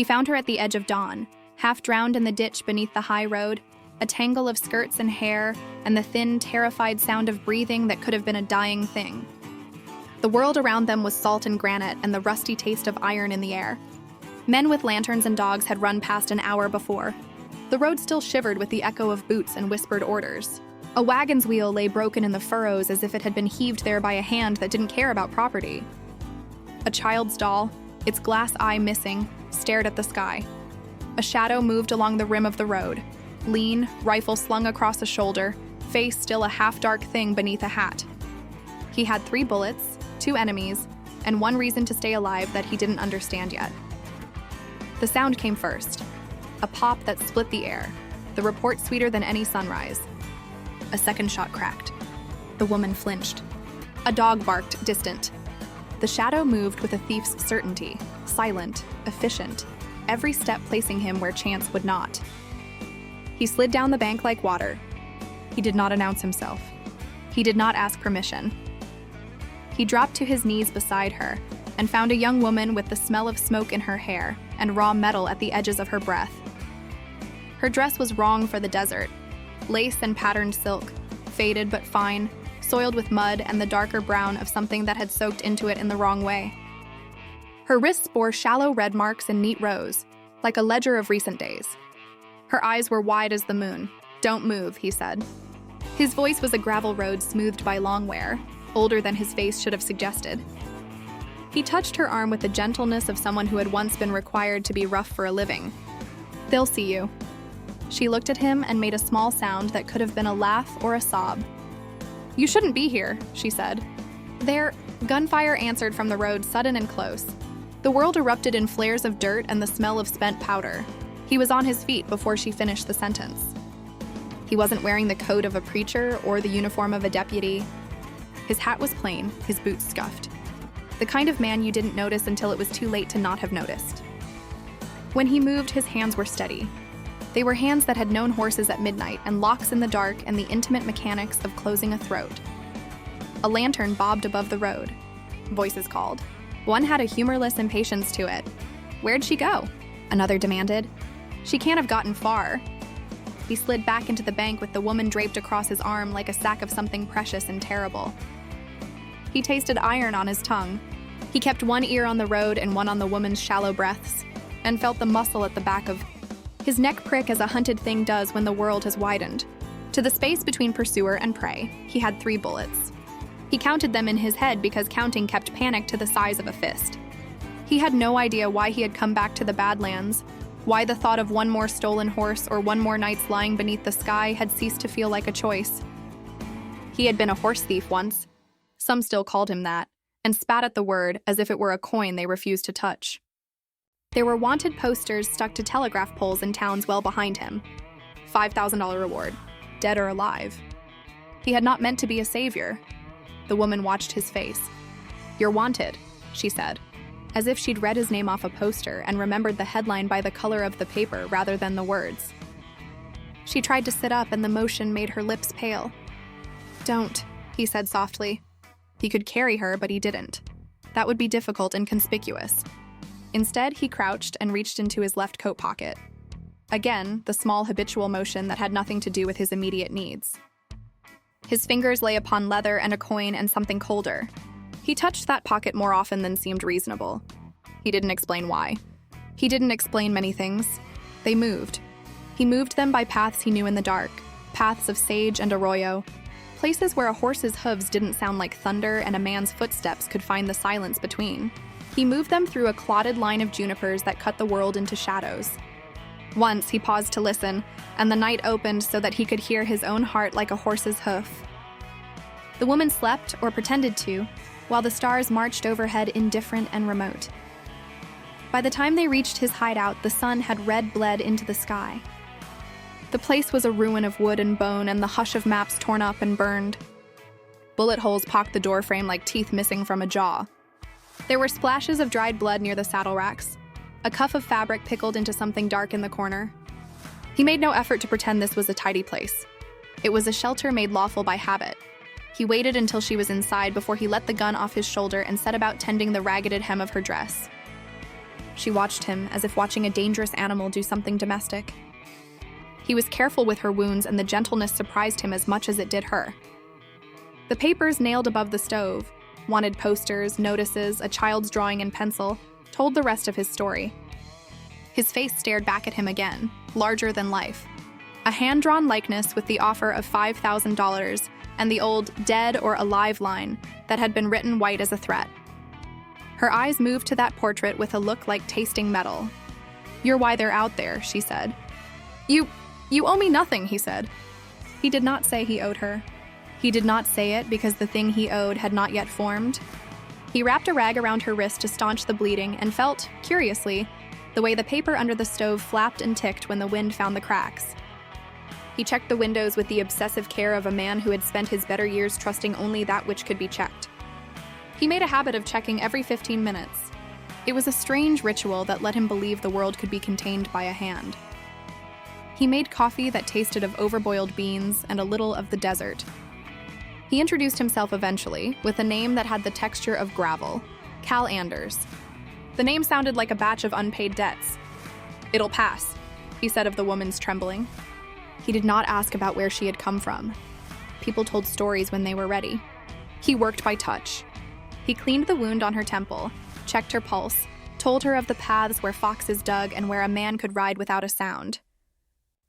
He found her at the edge of dawn, half drowned in the ditch beneath the high road, a tangle of skirts and hair, and the thin, terrified sound of breathing that could have been a dying thing. The world around them was salt and granite and the rusty taste of iron in the air. Men with lanterns and dogs had run past an hour before. The road still shivered with the echo of boots and whispered orders. A wagon's wheel lay broken in the furrows as if it had been heaved there by a hand that didn't care about property. A child's doll, its glass eye missing, stared at the sky. A shadow moved along the rim of the road. Lean, rifle slung across a shoulder, face still a half-dark thing beneath a hat. He had 3 bullets, 2 enemies, and 1 reason to stay alive that he didn't understand yet. The sound came first. A pop that split the air, the report sweeter than any sunrise. A second shot cracked. The woman flinched. A dog barked, distant. The shadow moved with a thief's certainty, silent, efficient, every step placing him where chance would not. He slid down the bank like water. He did not announce himself. He did not ask permission. He dropped to his knees beside her and found a young woman with the smell of smoke in her hair and raw metal at the edges of her breath. Her dress was wrong for the desert. Lace and patterned silk, faded but fine, soiled with mud and the darker brown of something that had soaked into it in the wrong way. Her wrists bore shallow red marks in neat rows, like a ledger of recent days. Her eyes were wide as the moon. "Don't move," he said. His voice was a gravel road smoothed by long wear, older than his face should have suggested. He touched her arm with the gentleness of someone who had once been required to be rough for a living. "They'll see you." She looked at him and made a small sound that could have been a laugh or a sob. "You shouldn't be here," she said. There, gunfire answered from the road, sudden and close. The world erupted in flares of dirt and the smell of spent powder. He was on his feet before she finished the sentence. He wasn't wearing the coat of a preacher or the uniform of a deputy. His hat was plain, his boots scuffed. The kind of man you didn't notice until it was too late to not have noticed. When he moved, his hands were steady. They were hands that had known horses at midnight and locks in the dark and the intimate mechanics of closing a throat. A lantern bobbed above the road. Voices called. One had a humorless impatience to it. "Where'd she go?" another demanded. "She can't have gotten far." He slid back into the bank with the woman draped across his arm like a sack of something precious and terrible. He tasted iron on his tongue. He kept one ear on the road and one on the woman's shallow breaths, and felt the muscle at the back of his neck prick as a hunted thing does when the world has widened. To the space between pursuer and prey, he had 3 bullets. He counted them in his head because counting kept panic to the size of a fist. He had no idea why he had come back to the Badlands, why the thought of one more stolen horse or one more night's lying beneath the sky had ceased to feel like a choice. He had been a horse thief once. Some still called him that, and spat at the word as if it were a coin they refused to touch. There were wanted posters stuck to telegraph poles in towns well behind him. $5,000 reward, dead or alive. He had not meant to be a savior. The woman watched his face. "You're wanted," she said, as if she'd read his name off a poster and remembered the headline by the color of the paper rather than the words. She tried to sit up and the motion made her lips pale. "Don't," he said softly. He could carry her, but he didn't. That would be difficult and conspicuous. Instead, he crouched and reached into his left coat pocket. Again, the small habitual motion that had nothing to do with his immediate needs. His fingers lay upon leather and a coin and something colder. He touched that pocket more often than seemed reasonable. He didn't explain why. He didn't explain many things. They moved. He moved them by paths he knew in the dark, paths of sage and arroyo, places where a horse's hooves didn't sound like thunder and a man's footsteps could find the silence between. He moved them through a clotted line of junipers that cut the world into shadows. Once he paused to listen, and the night opened so that he could hear his own heart like a horse's hoof. The woman slept, or pretended to, while the stars marched overhead indifferent and remote. By the time they reached his hideout, the sun had red bled into the sky. The place was a ruin of wood and bone and the hush of maps torn up and burned. Bullet holes pocked the doorframe like teeth missing from a jaw. There were splashes of dried blood near the saddle racks, a cuff of fabric pickled into something dark in the corner. He made no effort to pretend this was a tidy place. It was a shelter made lawful by habit. He waited until she was inside before he let the gun off his shoulder and set about tending the ragged hem of her dress. She watched him as if watching a dangerous animal do something domestic. He was careful with her wounds, and the gentleness surprised him as much as it did her. The papers nailed above the stove, wanted posters, notices, a child's drawing in pencil, told the rest of his story. His face stared back at him again, larger than life. A hand-drawn likeness with the offer of $5,000 and the old dead or alive line that had been written white as a threat. Her eyes moved to that portrait with a look like tasting metal. "You're why they're out there," she said. You owe me nothing," he said. He did not say he owed her. He did not say it because the thing he owed had not yet formed. He wrapped a rag around her wrist to staunch the bleeding and felt, curiously, the way the paper under the stove flapped and ticked when the wind found the cracks. He checked the windows with the obsessive care of a man who had spent his better years trusting only that which could be checked. He made a habit of checking every 15 minutes. It was a strange ritual that let him believe the world could be contained by a hand. He made coffee that tasted of overboiled beans and a little of the desert. He introduced himself eventually with a name that had the texture of gravel, Cal Anders. The name sounded like a batch of unpaid debts. "It'll pass," he said of the woman's trembling. He did not ask about where she had come from. People told stories when they were ready. He worked by touch. He cleaned the wound on her temple, checked her pulse, told her of the paths where foxes dug and where a man could ride without a sound.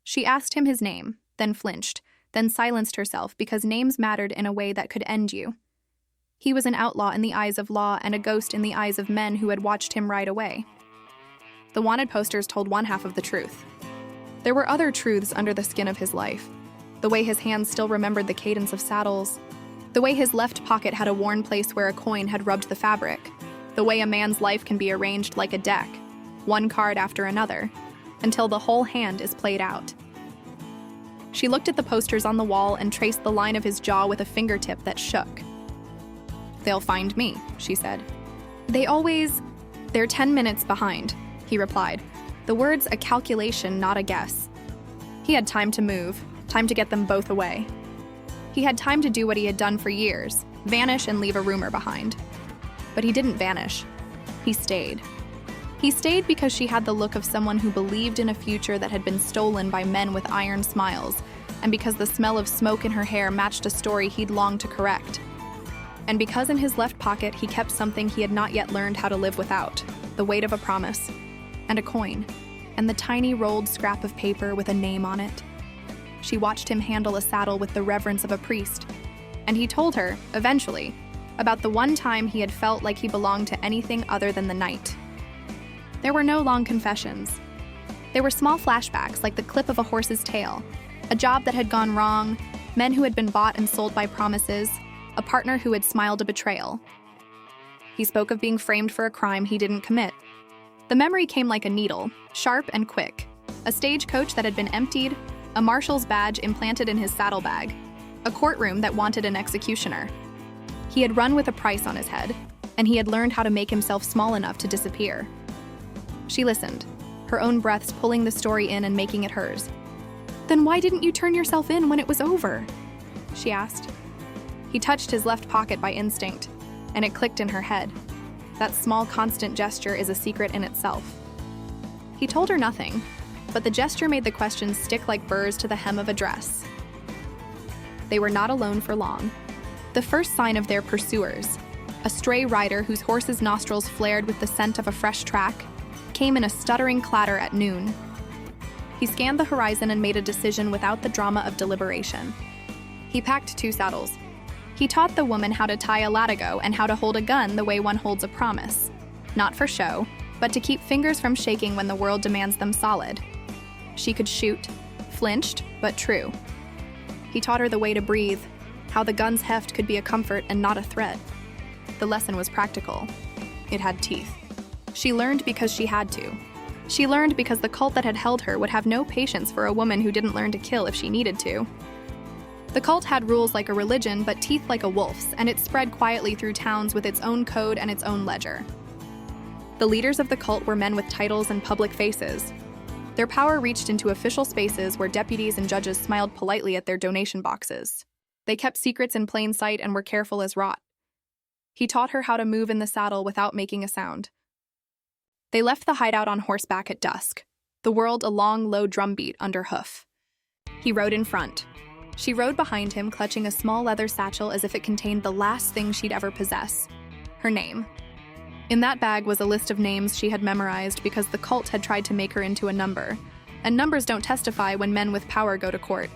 She asked him his name, then flinched, then silenced herself because names mattered in a way that could end you. He was an outlaw in the eyes of law and a ghost in the eyes of men who had watched him ride away. The wanted posters told one half of the truth. There were other truths under the skin of his life. The way his hands still remembered the cadence of saddles. The way his left pocket had a worn place where a coin had rubbed the fabric. The way a man's life can be arranged like a deck, one card after another, until the whole hand is played out. She looked at the posters on the wall and traced the line of his jaw with a fingertip that shook. "They'll find me," she said. They're 10 minutes behind," he replied. The words a calculation, not a guess. He had time to move, time to get them both away. He had time to do what he had done for years, vanish and leave a rumor behind. But he didn't vanish. He stayed. He stayed because she had the look of someone who believed in a future that had been stolen by men with iron smiles, and because the smell of smoke in her hair matched a story he'd longed to correct. And because in his left pocket he kept something he had not yet learned how to live without, the weight of a promise, and a coin, and the tiny rolled scrap of paper with a name on it. She watched him handle a saddle with the reverence of a priest, and he told her, eventually, about the one time he had felt like he belonged to anything other than the night. There were no long confessions. There were small flashbacks like the clip of a horse's tail, a job that had gone wrong, men who had been bought and sold by promises, a partner who had smiled a betrayal. He spoke of being framed for a crime he didn't commit. The memory came like a needle, sharp and quick. A stagecoach that had been emptied, a marshal's badge implanted in his saddlebag, a courtroom that wanted an executioner. He had run with a price on his head, and he had learned how to make himself small enough to disappear. She listened, her own breaths pulling the story in and making it hers. "Then why didn't you turn yourself in when it was over?" she asked. He touched his left pocket by instinct, and it clicked in her head. That small, constant gesture is a secret in itself. He told her nothing, but the gesture made the questions stick like burrs to the hem of a dress. They were not alone for long. The first sign of their pursuers, a stray rider whose horse's nostrils flared with the scent of a fresh track, came in a stuttering clatter at noon. He scanned the horizon and made a decision without the drama of deliberation. He packed 2 saddles. He taught the woman how to tie a latigo and how to hold a gun the way one holds a promise. Not for show, but to keep fingers from shaking when the world demands them solid. She could shoot, flinched, but true. He taught her the way to breathe, how the gun's heft could be a comfort and not a threat. The lesson was practical. It had teeth. She learned because she had to. She learned because the cult that had held her would have no patience for a woman who didn't learn to kill if she needed to. The cult had rules like a religion, but teeth like a wolf's, and it spread quietly through towns with its own code and its own ledger. The leaders of the cult were men with titles and public faces. Their power reached into official spaces where deputies and judges smiled politely at their donation boxes. They kept secrets in plain sight and were careful as wrought. He taught her how to move in the saddle without making a sound. They left the hideout on horseback at dusk, the world a long, low drumbeat under hoof. He rode in front. She rode behind him, clutching a small leather satchel as if it contained the last thing she'd ever possess: her name. In that bag was a list of names she had memorized because the cult had tried to make her into a number, and numbers don't testify when men with power go to court.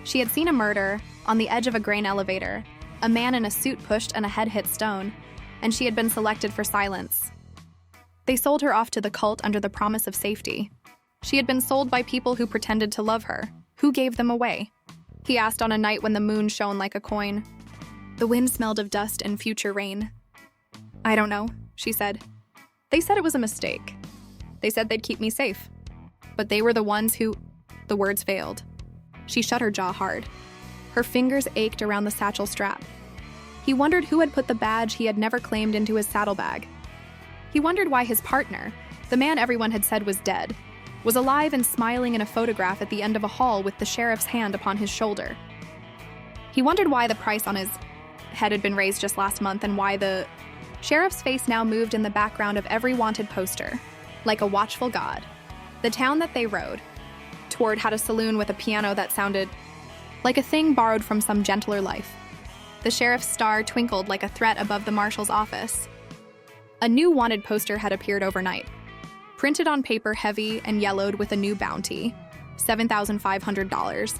She had seen a murder on the edge of a grain elevator, a man in a suit pushed and a head hit stone, and she had been selected for silence. They sold her off to the cult under the promise of safety. She had been sold by people who pretended to love her. Who gave them away? He asked on a night when the moon shone like a coin. The wind smelled of dust and future rain. I don't know, she said. They said it was a mistake. They said they'd keep me safe. But they were the ones who... The words failed. She shut her jaw hard. Her fingers ached around the satchel strap. He wondered who had put the badge he had never claimed into his saddlebag. He wondered why his partner, the man everyone had said was dead, was alive and smiling in a photograph at the end of a hall with the sheriff's hand upon his shoulder. He wondered why the price on his head had been raised just last month and why the sheriff's face now moved in the background of every wanted poster, like a watchful god. The town that they rode toward had a saloon with a piano that sounded like a thing borrowed from some gentler life. The sheriff's star twinkled like a threat above the marshal's office. A new wanted poster had appeared overnight, printed on paper heavy and yellowed with a new bounty, $7,500.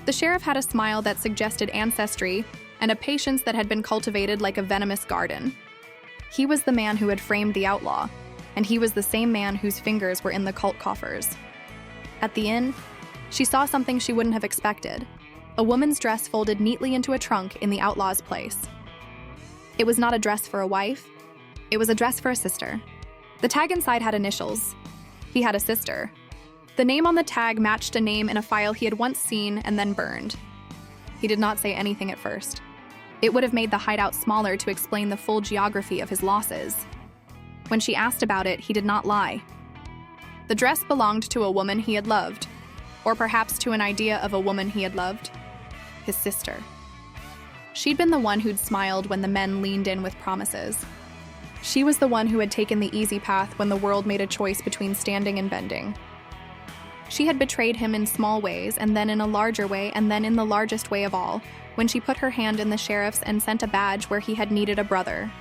The sheriff had a smile that suggested ancestry and a patience that had been cultivated like a venomous garden. He was the man who had framed the outlaw, and he was the same man whose fingers were in the cult coffers. At the inn, she saw something she wouldn't have expected: a woman's dress folded neatly into a trunk in the outlaw's place. It was not a dress for a wife, it was a dress for a sister. The tag inside had initials. He had a sister. The name on the tag matched a name in a file he had once seen and then burned. He did not say anything at first. It would have made the hideout smaller to explain the full geography of his losses. When she asked about it, he did not lie. The dress belonged to a woman he had loved, or perhaps to an idea of a woman he had loved: his sister. She'd been the one who'd smiled when the men leaned in with promises. She was the one who had taken the easy path when the world made a choice between standing and bending. She had betrayed him in small ways, and then in a larger way, and then in the largest way of all, when she put her hand in the sheriff's and sent a badge where he had needed a brother.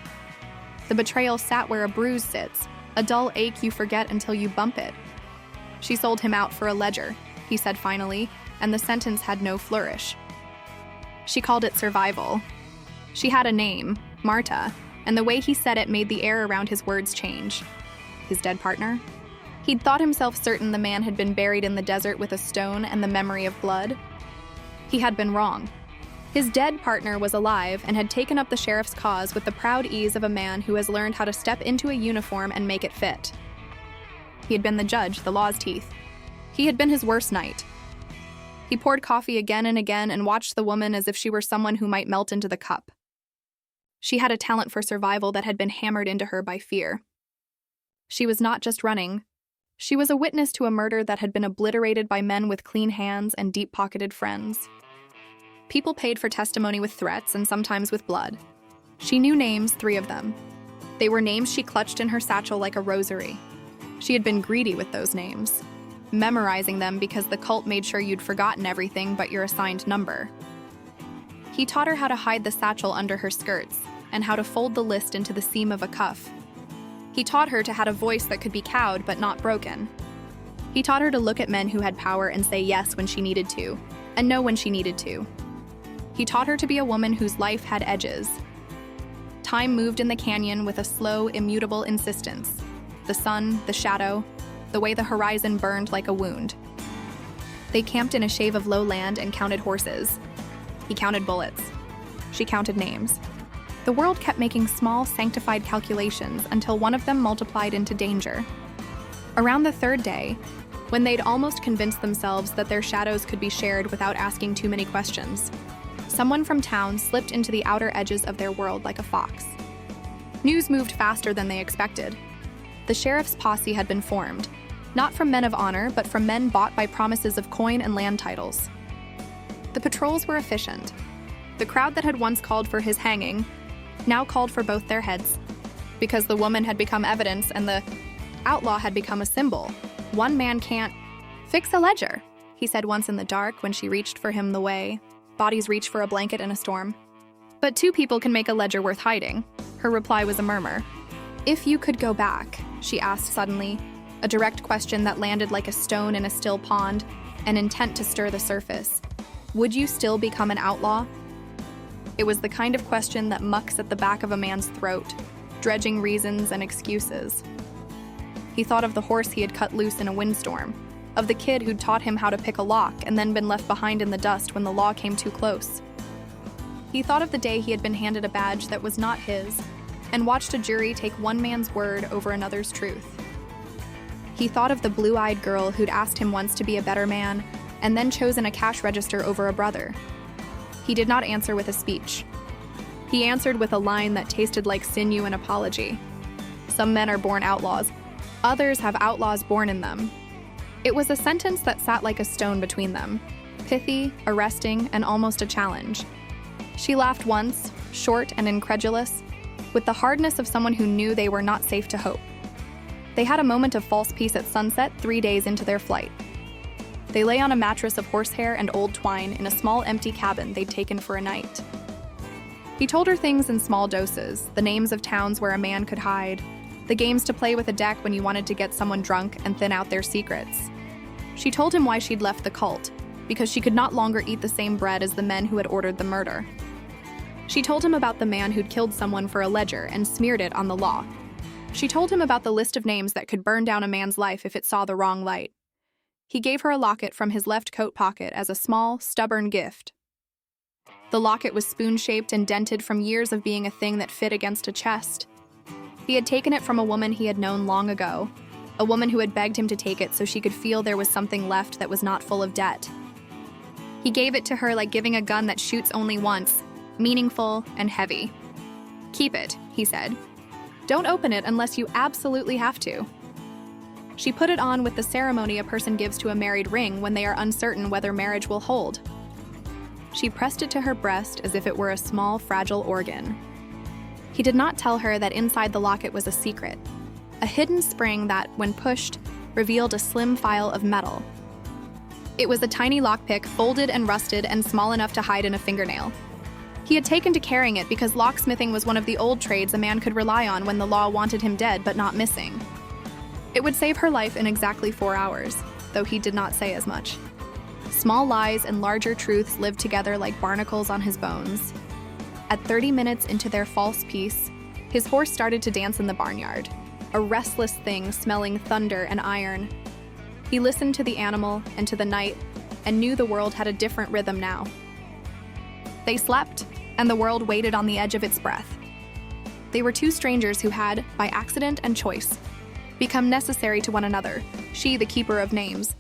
The betrayal sat where a bruise sits, a dull ache you forget until you bump it. She sold him out for a ledger, he said finally, and the sentence had no flourish. She called it survival. She had a name, Marta, and the way he said it made the air around his words change. His dead partner? He'd thought himself certain the man had been buried in the desert with a stone and the memory of blood. He had been wrong. His dead partner was alive and had taken up the sheriff's cause with the proud ease of a man who has learned how to step into a uniform and make it fit. He had been the judge, the law's teeth. He had been his worst night. He poured coffee again and again and watched the woman as if she were someone who might melt into the cup. She had a talent for survival that had been hammered into her by fear. She was not just running. She was a witness to a murder that had been obliterated by men with clean hands and deep-pocketed friends. People paid for testimony with threats and sometimes with blood. She knew names, 3 of them. They were names she clutched in her satchel like a rosary. She had been greedy with those names, memorizing them because the cult made sure you'd forgotten everything but your assigned number. He taught her how to hide the satchel under her skirts and how to fold the list into the seam of a cuff. He taught her to have a voice that could be cowed but not broken. He taught her to look at men who had power and say yes when she needed to, and no when she needed to. He taught her to be a woman whose life had edges. Time moved in the canyon with a slow, immutable insistence. The sun, the shadow, the way the horizon burned like a wound. They camped in a shave of low land and counted horses. He counted bullets. She counted names. The world kept making small, sanctified calculations until one of them multiplied into danger. Around the 3rd day, when they'd almost convinced themselves that their shadows could be shared without asking too many questions, someone from town slipped into the outer edges of their world like a fox. News moved faster than they expected. The sheriff's posse had been formed, not from men of honor, but from men bought by promises of coin and land titles. The patrols were efficient. The crowd that had once called for his hanging now called for both their heads. because the woman had become evidence and the outlaw had become a symbol. One man can't fix a ledger, he said once in the dark when she reached for him the way bodies reach for a blanket in a storm. But two people can make a ledger worth hiding. Her reply was a murmur. If you could go back, she asked suddenly, a direct question that landed like a stone in a still pond, an intent to stir the surface. Would you still become an outlaw? It was the kind of question that mucks at the back of a man's throat, dredging reasons and excuses. He thought of the horse he had cut loose in a windstorm, of the kid who'd taught him how to pick a lock and then been left behind in the dust when the law came too close. He thought of the day he had been handed a badge that was not his, and watched a jury take one man's word over another's truth. He thought of the blue-eyed girl who'd asked him once to be a better man, and then chosen a cash register over a brother. He did not answer with a speech. He answered with a line that tasted like sinew and apology. Some men are born outlaws. Others have outlaws born in them. It was a sentence that sat like a stone between them, pithy, arresting, and almost a challenge. She laughed once, short and incredulous, with the hardness of someone who knew they were not safe to hope. They had a moment of false peace at sunset 3 days into their flight. They lay on a mattress of horsehair and old twine in a small empty cabin they'd taken for a night. He told her things in small doses, the names of towns where a man could hide, the games to play with a deck when you wanted to get someone drunk and thin out their secrets. She told him why she'd left the cult, because she could not longer eat the same bread as the men who had ordered the murder. She told him about the man who'd killed someone for a ledger and smeared it on the law. She told him about the list of names that could burn down a man's life if it saw the wrong light. He gave her a locket from his left coat pocket as a small, stubborn gift. The locket was spoon-shaped and dented from years of being a thing that fit against a chest. He had taken it from a woman he had known long ago, a woman who had begged him to take it so she could feel there was something left that was not full of debt. He gave it to her like giving a gun that shoots only once, meaningful and heavy. "Keep it," he said. "Don't open it unless you absolutely have to." She put it on with the ceremony a person gives to a married ring when they are uncertain whether marriage will hold. She pressed it to her breast as if it were a small, fragile organ. He did not tell her that inside the locket was a secret, a hidden spring that, when pushed, revealed a slim file of metal. It was a tiny lockpick, folded and rusted and small enough to hide in a fingernail. He had taken to carrying it because locksmithing was one of the old trades a man could rely on when the law wanted him dead but not missing. It would save her life in exactly 4 hours, though he did not say as much. Small lies and larger truths lived together like barnacles on his bones. At 30 minutes into their false peace, his horse started to dance in the barnyard, a restless thing smelling thunder and iron. He listened to the animal and to the night and knew the world had a different rhythm now. They slept, and the world waited on the edge of its breath. They were two strangers who had, by accident and choice, become necessary to one another, she the keeper of names,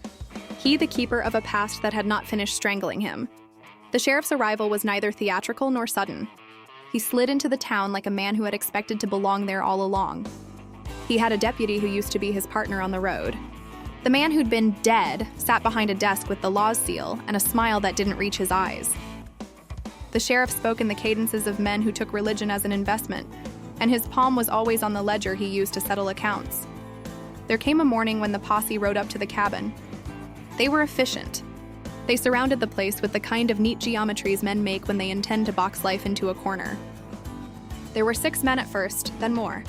he the keeper of a past that had not finished strangling him. The sheriff's arrival was neither theatrical nor sudden. He slid into the town like a man who had expected to belong there all along. He had a deputy who used to be his partner on the road. The man who'd been dead sat behind a desk with the law's seal and a smile that didn't reach his eyes. The sheriff spoke in the cadences of men who took religion as an investment, and his palm was always on the ledger he used to settle accounts. There came a morning when the posse rode up to the cabin. They were efficient. They surrounded the place with the kind of neat geometries men make when they intend to box life into a corner. There were 6 men at first, then more.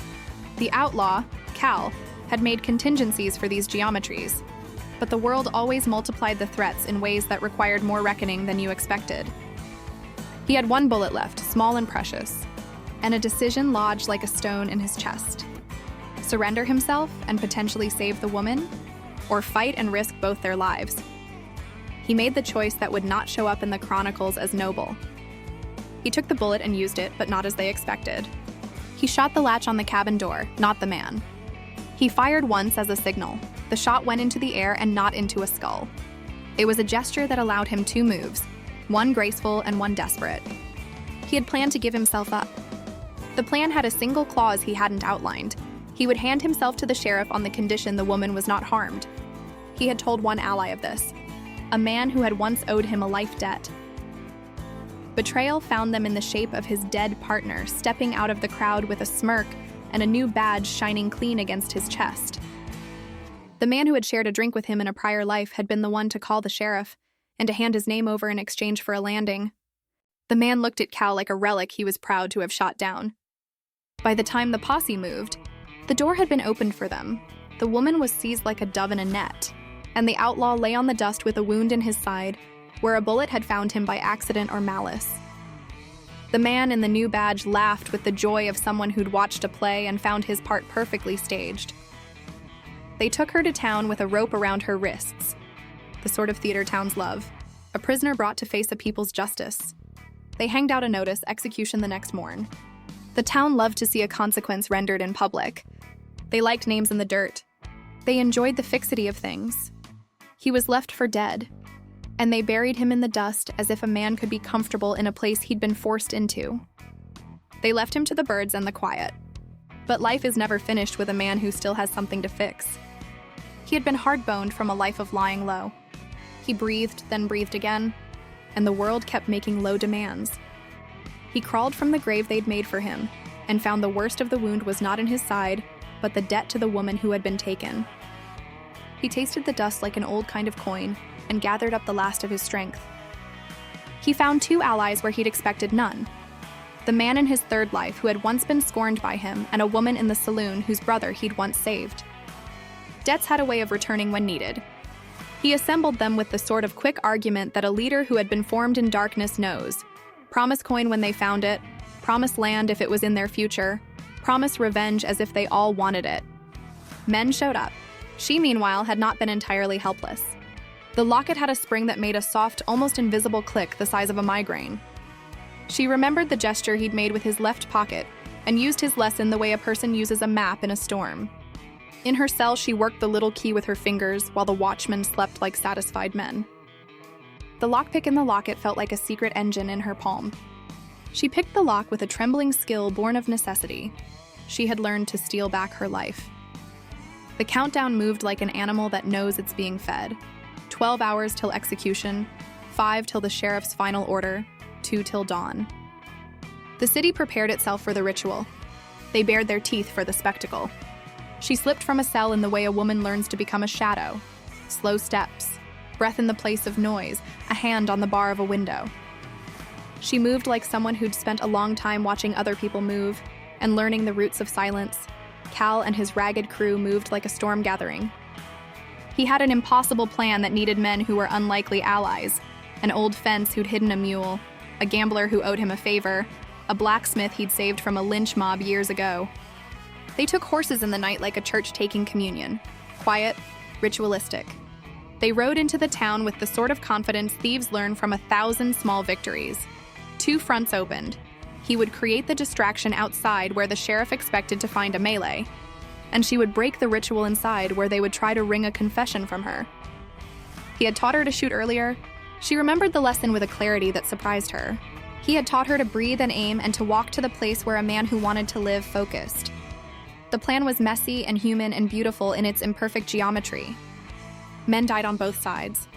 The outlaw, Cal, had made contingencies for these geometries, but the world always multiplied the threats in ways that required more reckoning than you expected. He had 1 bullet left, small and precious, and a decision lodged like a stone in his chest. Surrender himself and potentially save the woman, or fight and risk both their lives. He made the choice that would not show up in the chronicles as noble. He took the bullet and used it, but not as they expected. He shot the latch on the cabin door, not the man. He fired once as a signal. The shot went into the air and not into a skull. It was a gesture that allowed him 2 moves, one graceful and one desperate. He had planned to give himself up. The plan had a single clause he hadn't outlined. He would hand himself to the sheriff on the condition the woman was not harmed. He had told one ally of this, a man who had once owed him a life debt. Betrayal found them in the shape of his dead partner, stepping out of the crowd with a smirk and a new badge shining clean against his chest. The man who had shared a drink with him in a prior life had been the one to call the sheriff and to hand his name over in exchange for a landing. The man looked at Cal like a relic he was proud to have shot down. By the time the posse moved, the door had been opened for them. The woman was seized like a dove in a net, and the outlaw lay on the dust with a wound in his side, where a bullet had found him by accident or malice. The man in the new badge laughed with the joy of someone who'd watched a play and found his part perfectly staged. They took her to town with a rope around her wrists, the sort of theater towns love, a prisoner brought to face a people's justice. They hanged out a notice, execution the next morn. The town loved to see a consequence rendered in public. They liked names in the dirt. They enjoyed the fixity of things. He was left for dead, and they buried him in the dust as if a man could be comfortable in a place he'd been forced into. They left him to the birds and the quiet. But life is never finished with a man who still has something to fix. He had been hard-boned from a life of lying low. He breathed, then breathed again, and the world kept making low demands. He crawled from the grave they'd made for him and found the worst of the wound was not in his side, but the debt to the woman who had been taken. He tasted the dust like an old kind of coin and gathered up the last of his strength. He found two allies where he'd expected none. The man in his third life who had once been scorned by him and a woman in the saloon whose brother he'd once saved. Debts had a way of returning when needed. He assembled them with the sort of quick argument that a leader who had been formed in darkness knows. Promise coin when they found it, promise land if it was in their future, promise revenge as if they all wanted it. Men showed up. She, meanwhile, had not been entirely helpless. The locket had a spring that made a soft, almost invisible click the size of a migraine. She remembered the gesture he'd made with his left pocket and used his lesson the way a person uses a map in a storm. In her cell, she worked the little key with her fingers while the watchmen slept like satisfied men. The lockpick in the locket felt like a secret engine in her palm. She picked the lock with a trembling skill born of necessity. She had learned to steal back her life. The countdown moved like an animal that knows it's being fed. 12 hours till execution, 5 till the sheriff's final order, 2 till dawn. The city prepared itself for the ritual. They bared their teeth for the spectacle. She slipped from a cell in the way a woman learns to become a shadow. Slow steps, breath in the place of noise, a hand on the bar of a window. She moved like someone who'd spent a long time watching other people move and learning the roots of silence. Cal and his ragged crew moved like a storm gathering. He had an impossible plan that needed men who were unlikely allies, an old fence who'd hidden a mule, a gambler who owed him a favor, a blacksmith he'd saved from a lynch mob years ago. They took horses in the night like a church taking communion, quiet, ritualistic. They rode into the town with the sort of confidence thieves learn from 1,000 small victories. 2 fronts opened. He would create the distraction outside where the sheriff expected to find a melee, and she would break the ritual inside where they would try to wring a confession from her. He had taught her to shoot earlier. She remembered the lesson with a clarity that surprised her. He had taught her to breathe and aim and to walk to the place where a man who wanted to live focused. The plan was messy and human and beautiful in its imperfect geometry. Men died on both sides.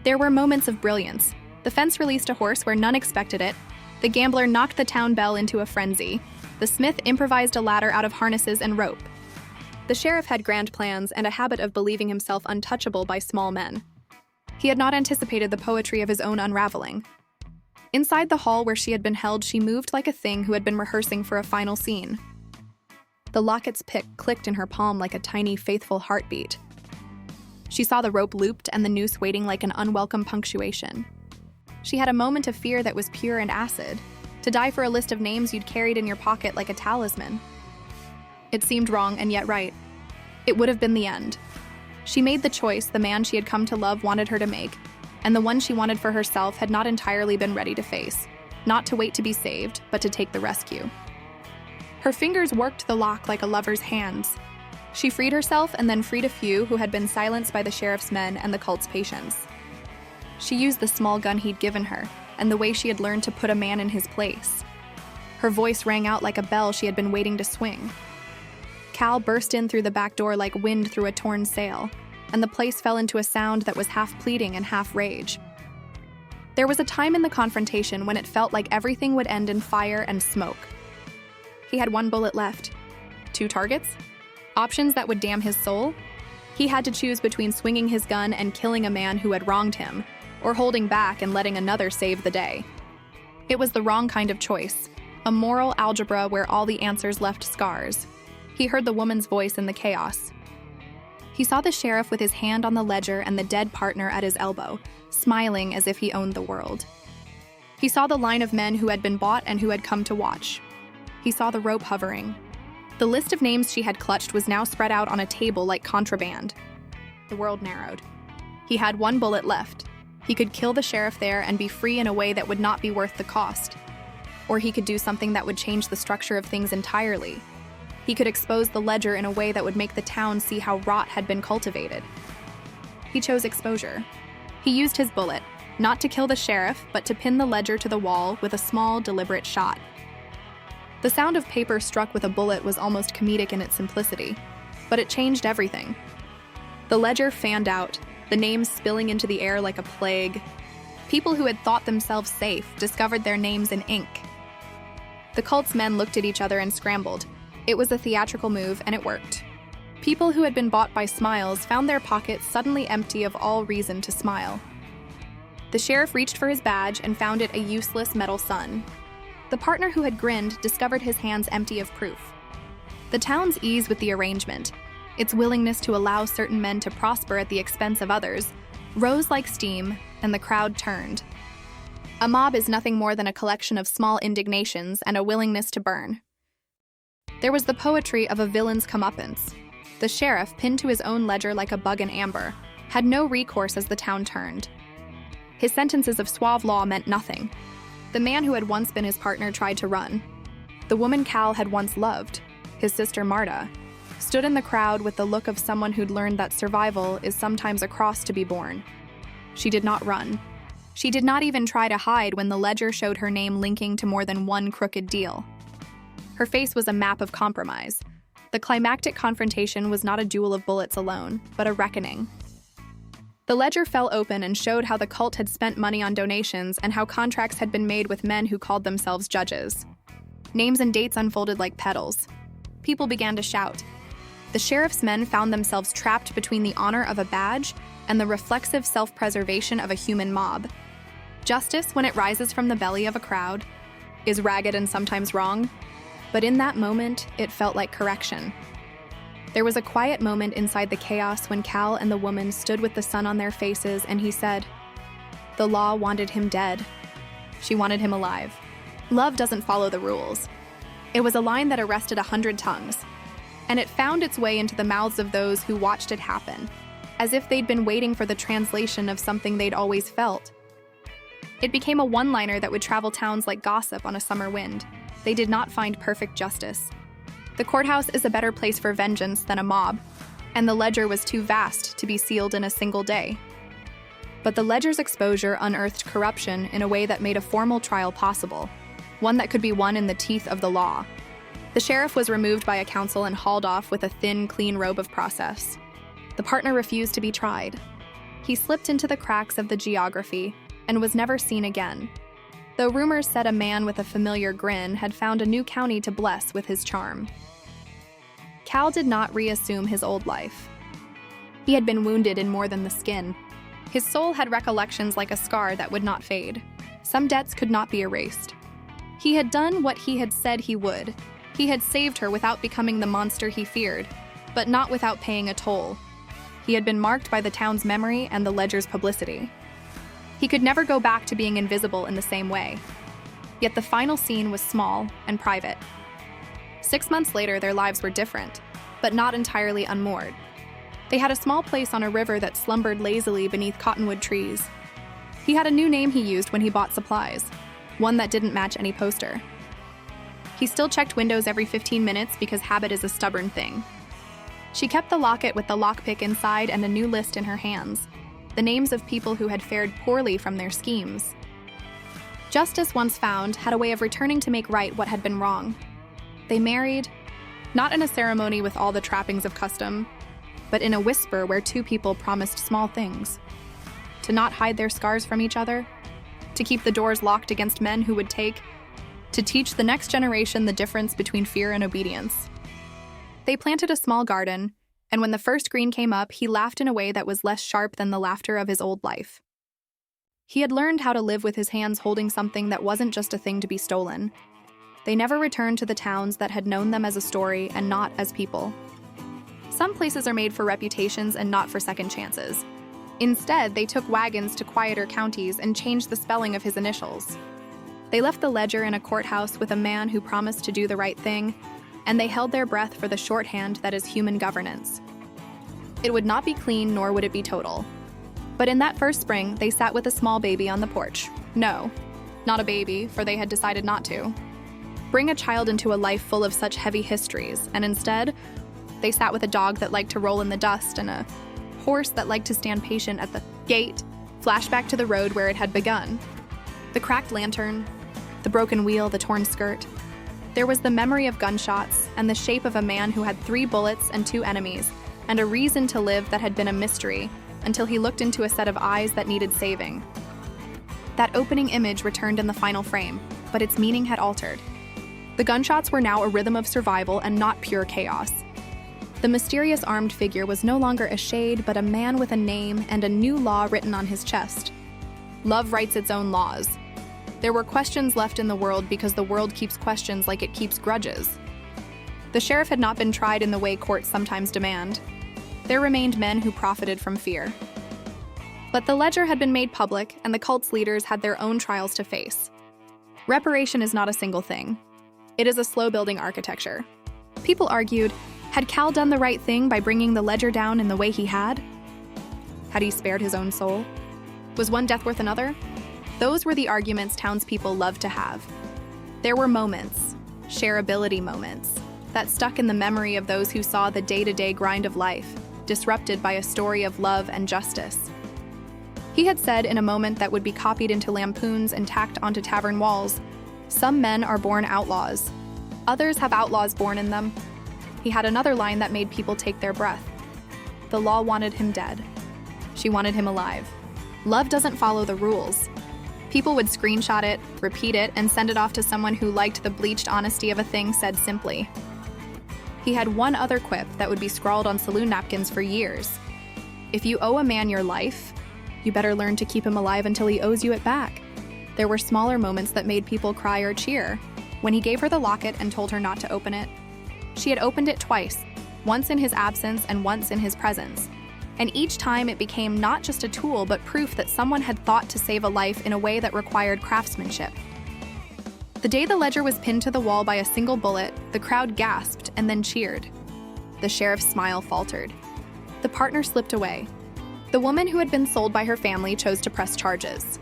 There were moments of brilliance. The fence released a horse where none expected it. The gambler knocked the town bell into a frenzy. The smith improvised a ladder out of harnesses and rope. The sheriff had grand plans and a habit of believing himself untouchable by small men. He had not anticipated the poetry of his own unraveling. Inside the hall where she had been held, she moved like a thing who had been rehearsing for a final scene. The locket's pick clicked in her palm like a tiny, faithful heartbeat. She saw the rope looped and the noose waiting like an unwelcome punctuation. She had a moment of fear that was pure and acid, to die for a list of names you'd carried in your pocket like a talisman. It seemed wrong and yet right. It would have been the end. She made the choice the man she had come to love wanted her to make, and the one she wanted for herself had not entirely been ready to face, not to wait to be saved, but to take the rescue. Her fingers worked the lock like a lover's hands. She freed herself and then freed a few who had been silenced by the sheriff's men and the cult's patience. She used the small gun he'd given her and the way she had learned to put a man in his place. Her voice rang out like a bell she had been waiting to swing. Cal burst in through the back door like wind through a torn sail, and the place fell into a sound that was half pleading and half rage. There was a time in the confrontation when it felt like everything would end in fire and smoke. He had 1 bullet left. two targets? Options that would damn his soul? He had to choose between swinging his gun and killing a man who had wronged him, or holding back and letting another save the day. It was the wrong kind of choice, a moral algebra where all the answers left scars. He heard the woman's voice in the chaos. He saw the sheriff with his hand on the ledger and the dead partner at his elbow, smiling as if he owned the world. He saw the line of men who had been bought and who had come to watch. He saw the rope hovering. The list of names she had clutched was now spread out on a table like contraband. The world narrowed. He had one bullet left. He could kill the sheriff there and be free in a way that would not be worth the cost. Or he could do something that would change the structure of things entirely. He could expose the ledger in a way that would make the town see how rot had been cultivated. He chose exposure. He used his bullet, not to kill the sheriff, but to pin the ledger to the wall with a small, deliberate shot. The sound of paper struck with a bullet was almost comedic in its simplicity, but it changed everything. The ledger fanned out, the names spilling into the air like a plague. People who had thought themselves safe discovered their names in ink. The cult's men looked at each other and scrambled. It was a theatrical move, and it worked. People who had been bought by smiles found their pockets suddenly empty of all reason to smile. The sheriff reached for his badge and found it a useless metal sun. The partner who had grinned discovered his hands empty of proof. The town's ease with the arrangement, its willingness to allow certain men to prosper at the expense of others, rose like steam, and the crowd turned. A mob is nothing more than a collection of small indignations and a willingness to burn. There was the poetry of a villain's comeuppance. The sheriff, pinned to his own ledger like a bug in amber, had no recourse as the town turned. His sentences of suave law meant nothing. The man who had once been his partner tried to run. The woman Cal had once loved, his sister Marta, stood in the crowd with the look of someone who'd learned that survival is sometimes a cross to be borne. She did not run. She did not even try to hide when the ledger showed her name linking to more than one crooked deal. Her face was a map of compromise. The climactic confrontation was not a duel of bullets alone, but a reckoning. The ledger fell open and showed how the cult had spent money on donations and how contracts had been made with men who called themselves judges. Names and dates unfolded like petals. People began to shout. The sheriff's men found themselves trapped between the honor of a badge and the reflexive self-preservation of a human mob. Justice, when it rises from the belly of a crowd, is ragged and sometimes wrong, but in that moment, it felt like correction. There was a quiet moment inside the chaos when Cal and the woman stood with the sun on their faces, and he said, "The law wanted him dead. She wanted him alive. Love doesn't follow the rules." It was a line that arrested 100 tongues, and it found its way into the mouths of those who watched it happen, as if they'd been waiting for the translation of something they'd always felt. It became a one-liner that would travel towns like gossip on a summer wind. They did not find perfect justice. The courthouse is a better place for vengeance than a mob, and the ledger was too vast to be sealed in a single day. But the ledger's exposure unearthed corruption in a way that made a formal trial possible, one that could be won in the teeth of the law. The sheriff was removed by a council and hauled off with a thin, clean robe of process. The partner refused to be tried. He slipped into the cracks of the geography and was never seen again, though rumors said a man with a familiar grin had found a new county to bless with his charm. Cal did not reassume his old life. He had been wounded in more than the skin. His soul had recollections like a scar that would not fade. Some debts could not be erased. He had done what he had said he would. He had saved her without becoming the monster he feared, but not without paying a toll. He had been marked by the town's memory and the ledger's publicity. He could never go back to being invisible in the same way. Yet the final scene was small and private. 6 months later, their lives were different, but not entirely unmoored. They had a small place on a river that slumbered lazily beneath cottonwood trees. He had a new name he used when he bought supplies, one that didn't match any poster. He still checked windows every 15 minutes because habit is a stubborn thing. She kept the locket with the lockpick inside and a new list in her hands, the names of people who had fared poorly from their schemes. Justice, once found, had a way of returning to make right what had been wrong. They married, not in a ceremony with all the trappings of custom, but in a whisper where two people promised small things. To not hide their scars from each other, to keep the doors locked against men who would take, to teach the next generation the difference between fear and obedience. They planted a small garden, and when the first green came up, he laughed in a way that was less sharp than the laughter of his old life. He had learned how to live with his hands holding something that wasn't just a thing to be stolen. They never returned to the towns that had known them as a story and not as people. Some places are made for reputations and not for second chances. Instead, they took wagons to quieter counties and changed the spelling of his initials. They left the ledger in a courthouse with a man who promised to do the right thing, and they held their breath for the shorthand that is human governance. It would not be clean, nor would it be total. But in that first spring, they sat with a small baby on the porch. No, not a baby, for they had decided not to. Bring a child into a life full of such heavy histories, and instead, they sat with a dog that liked to roll in the dust and a horse that liked to stand patient at the gate, flashback to the road where it had begun. The cracked lantern, the broken wheel, the torn skirt. There was the memory of gunshots and the shape of a man who had 3 bullets and 2 enemies, and a reason to live that had been a mystery until he looked into a set of eyes that needed saving. That opening image returned in the final frame, but its meaning had altered. The gunshots were now a rhythm of survival and not pure chaos. The mysterious armed figure was no longer a shade, but a man with a name and a new law written on his chest. Love writes its own laws. There were questions left in the world because the world keeps questions like it keeps grudges. The sheriff had not been tried in the way courts sometimes demand. There remained men who profited from fear. But the ledger had been made public, and the cult's leaders had their own trials to face. Reparation is not a single thing. It is a slow-building architecture. People argued, had Cal done the right thing by bringing the ledger down in the way he had? Had he spared his own soul? Was one death worth another? Those were the arguments townspeople loved to have. There were moments, shareability moments, that stuck in the memory of those who saw the day-to-day grind of life, disrupted by a story of love and justice. He had said in a moment that would be copied into lampoons and tacked onto tavern walls, "Some men are born outlaws. Others have outlaws born in them." He had another line that made people take their breath. The law wanted him dead. She wanted him alive. Love doesn't follow the rules. People would screenshot it, repeat it, and send it off to someone who liked the bleached honesty of a thing said simply. He had one other quip that would be scrawled on saloon napkins for years. If you owe a man your life, you better learn to keep him alive until he owes you it back. There were smaller moments that made people cry or cheer. When he gave her the locket and told her not to open it, she had opened it twice, once in his absence and once in his presence. And each time it became not just a tool, but proof that someone had thought to save a life in a way that required craftsmanship. The day the ledger was pinned to the wall by a single bullet, the crowd gasped and then cheered. The sheriff's smile faltered. The partner slipped away. The woman who had been sold by her family chose to press charges.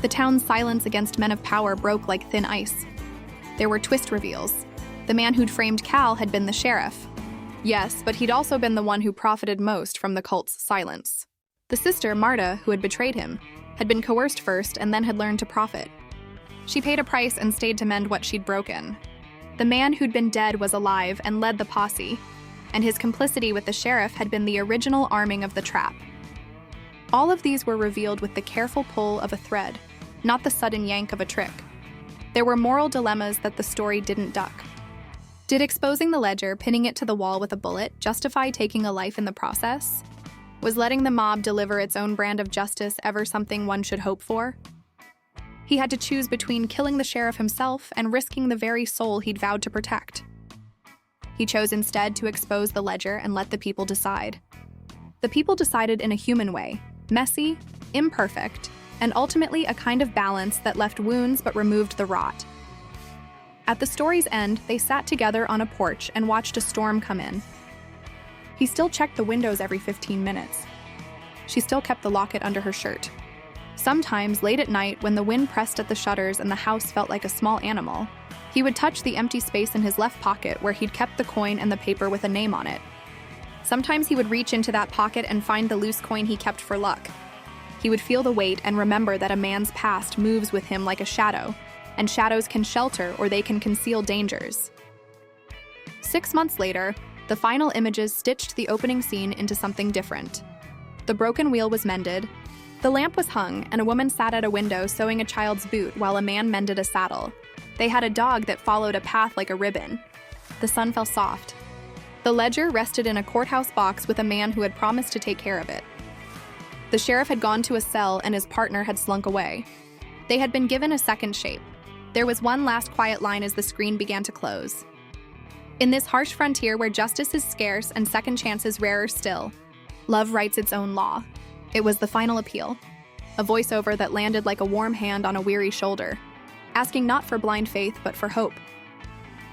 The town's silence against men of power broke like thin ice. There were twist reveals. The man who'd framed Cal had been the sheriff. Yes, but he'd also been the one who profited most from the cult's silence. The sister, Marta, who had betrayed him, had been coerced first and then had learned to profit. She paid a price and stayed to mend what she'd broken. The man who'd been dead was alive and led the posse, and his complicity with the sheriff had been the original arming of the trap. All of these were revealed with the careful pull of a thread, not the sudden yank of a trick. There were moral dilemmas that the story didn't duck. Did exposing the ledger, pinning it to the wall with a bullet, justify taking a life in the process? Was letting the mob deliver its own brand of justice ever something one should hope for? He had to choose between killing the sheriff himself and risking the very soul he'd vowed to protect. He chose instead to expose the ledger and let the people decide. The people decided in a human way, messy, imperfect, and ultimately a kind of balance that left wounds but removed the rot. At the story's end, they sat together on a porch and watched a storm come in. He still checked the windows every 15 minutes. She still kept the locket under her shirt. Sometimes, late at night, when the wind pressed at the shutters and the house felt like a small animal, he would touch the empty space in his left pocket where he'd kept the coin and the paper with a name on it. Sometimes he would reach into that pocket and find the loose coin he kept for luck. He would feel the weight and remember that a man's past moves with him like a shadow, and shadows can shelter or they can conceal dangers. 6 months later, the final images stitched the opening scene into something different. The broken wheel was mended, the lamp was hung, and a woman sat at a window sewing a child's boot while a man mended a saddle. They had a dog that followed a path like a ribbon. The sun fell soft. The ledger rested in a courthouse box with a man who had promised to take care of it. The sheriff had gone to a cell and his partner had slunk away. They had been given a second shape. There was one last quiet line as the screen began to close. In this harsh frontier where justice is scarce and second chances rarer still, love writes its own law. It was the final appeal, a voiceover that landed like a warm hand on a weary shoulder, asking not for blind faith but for hope.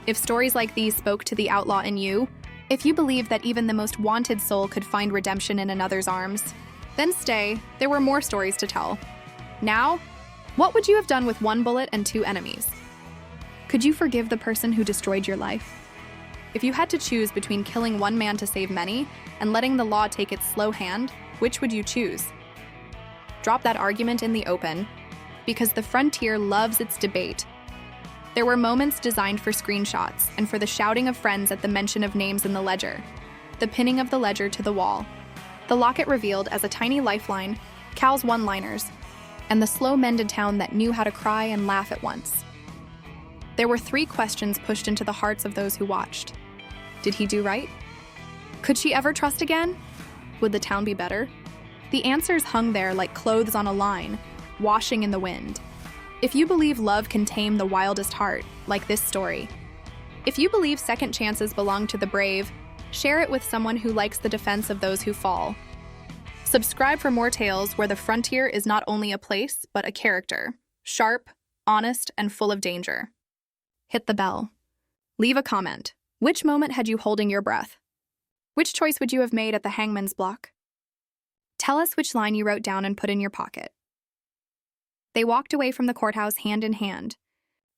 If stories like these spoke to the outlaw in you, if you believed that even the most wanted soul could find redemption in another's arms, then stay, there were more stories to tell. Now, what would you have done with one bullet and two enemies? Could you forgive the person who destroyed your life? If you had to choose between killing one man to save many and letting the law take its slow hand, which would you choose? Drop that argument in the open, because the frontier loves its debate. There were moments designed for screenshots and for the shouting of friends at the mention of names in the ledger, the pinning of the ledger to the wall, the locket revealed as a tiny lifeline, Cal's one-liners, and the slow-mended town that knew how to cry and laugh at once. There were 3 questions pushed into the hearts of those who watched. Did he do right? Could she ever trust again? Would the town be better? The answers hung there like clothes on a line, washing in the wind. If you believe love can tame the wildest heart, like this story, if you believe second chances belong to the brave, share it with someone who likes the defense of those who fall. Subscribe for more tales where the frontier is not only a place, but a character, sharp, honest, and full of danger. Hit the bell. Leave a comment. Which moment had you holding your breath? Which choice would you have made at the hangman's block? Tell us which line you wrote down and put in your pocket. They walked away from the courthouse hand in hand,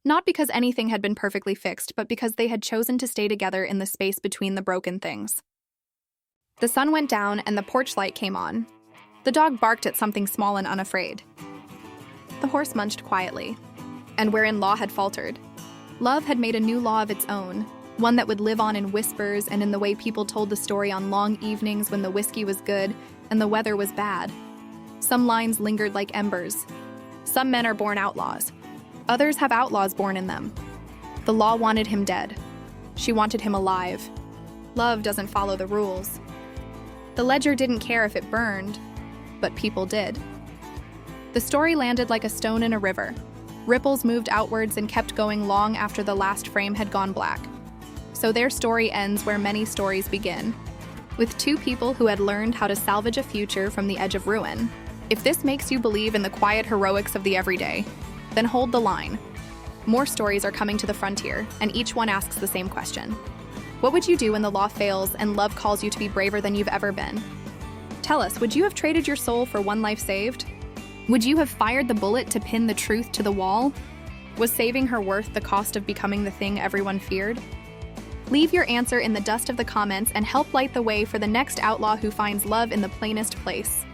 not because anything had been perfectly fixed, but because they had chosen to stay together in the space between the broken things. The sun went down and the porch light came on. The dog barked at something small and unafraid. The horse munched quietly, and wherein law had faltered, love had made a new law of its own, one that would live on in whispers and in the way people told the story on long evenings when the whiskey was good and the weather was bad. Some lines lingered like embers. Some men are born outlaws. Others have outlaws born in them. The law wanted him dead. She wanted him alive. Love doesn't follow the rules. The ledger didn't care if it burned, but people did. The story landed like a stone in a river. Ripples moved outwards and kept going long after the last frame had gone black. So their story ends where many stories begin, with 2 people who had learned how to salvage a future from the edge of ruin. If this makes you believe in the quiet heroics of the everyday, then hold the line. More stories are coming to the frontier, and each one asks the same question. What would you do when the law fails and love calls you to be braver than you've ever been? Tell us, would you have traded your soul for one life saved? Would you have fired the bullet to pin the truth to the wall? Was saving her worth the cost of becoming the thing everyone feared? Leave your answer in the dust of the comments and help light the way for the next outlaw who finds love in the plainest place.